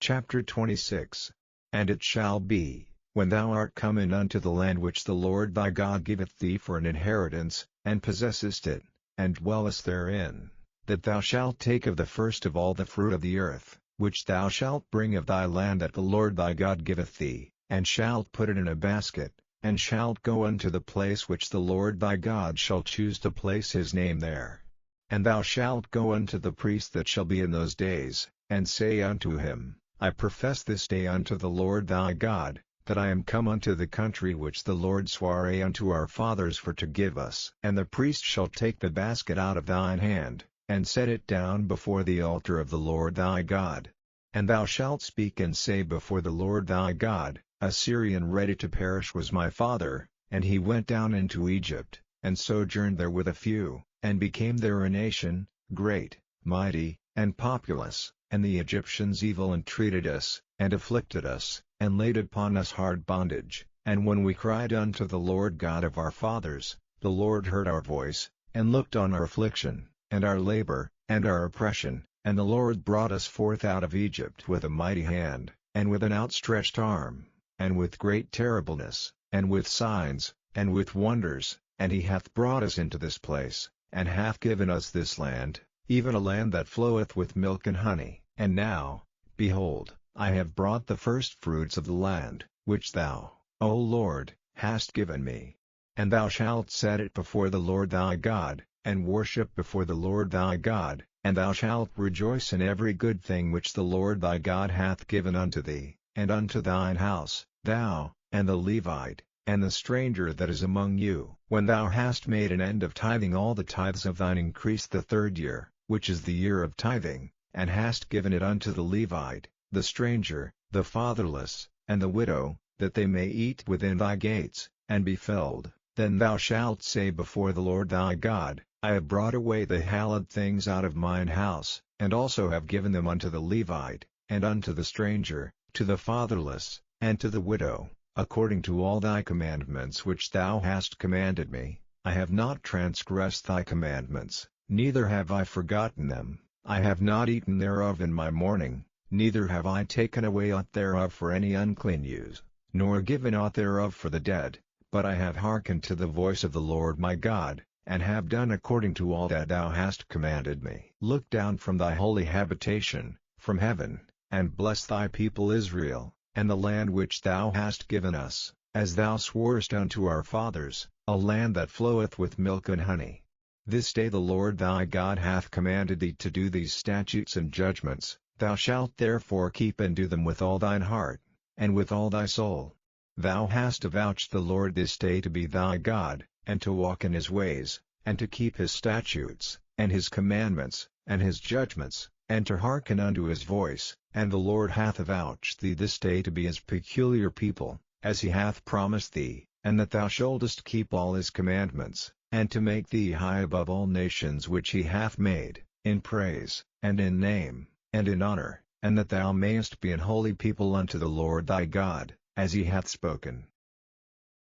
Chapter 26. And it shall be, when thou art come in unto the land which the Lord thy God giveth thee for an inheritance, and possessest it, and dwellest therein, that thou shalt take of the first of all the fruit of the earth, which thou shalt bring of thy land that the Lord thy God giveth thee, and shalt put it in a basket, and shalt go unto the place which the Lord thy God shall choose to place his name there. And thou shalt go unto the priest that shall be in those days, and say unto him, I profess this day unto the Lord thy God, that I am come unto the country which the Lord sware unto our fathers for to give us. And the priest shall take the basket out of thine hand, and set it down before the altar of the Lord thy God. And thou shalt speak and say before the Lord thy God, A Syrian ready to perish was my father, and he went down into Egypt, and sojourned there with a few, and became there a nation, great, mighty, and populous. And the Egyptians evil entreated us, and afflicted us, and laid upon us hard bondage. And when we cried unto the Lord God of our fathers, the Lord heard our voice, and looked on our affliction, and our labor, and our oppression. And the Lord brought us forth out of Egypt with a mighty hand, and with an outstretched arm, and with great terribleness, and with signs, and with wonders. And he hath brought us into this place, and hath given us this land, even a land that floweth with milk and honey. And now, behold, I have brought the firstfruits of the land, which thou, O Lord, hast given me. And thou shalt set it before the Lord thy God, and worship before the Lord thy God, and thou shalt rejoice in every good thing which the Lord thy God hath given unto thee, and unto thine house, thou, and the Levite, and the stranger that is among you. When thou hast made an end of tithing all the tithes of thine increase the third year, which is the year of tithing, and hast given it unto the Levite, the stranger, the fatherless, and the widow, that they may eat within thy gates, and be filled, then thou shalt say before the Lord thy God, I have brought away the hallowed things out of mine house, and also have given them unto the Levite, and unto the stranger, to the fatherless, and to the widow, according to all thy commandments which thou hast commanded me. I have not transgressed thy commandments, neither have I forgotten them. I have not eaten thereof in my mourning, neither have I taken away aught thereof for any unclean use, nor given aught thereof for the dead, but I have hearkened to the voice of the Lord my God, and have done according to all that thou hast commanded me. Look down from thy holy habitation, from heaven, and bless thy people Israel, and the land which thou hast given us, as thou sworest unto our fathers, a land that floweth with milk and honey. This day the Lord thy God hath commanded thee to do these statutes and judgments. Thou shalt therefore keep and do them with all thine heart, and with all thy soul. Thou hast avouched the Lord this day to be thy God, and to walk in his ways, and to keep his statutes, and his commandments, and his judgments, and to hearken unto his voice. And the Lord hath avouched thee this day to be his peculiar people, as he hath promised thee, and that thou shouldest keep all his commandments, and to make thee high above all nations which he hath made, in praise, and in name, and in honor, and that thou mayest be an holy people unto the Lord thy God, as he hath spoken.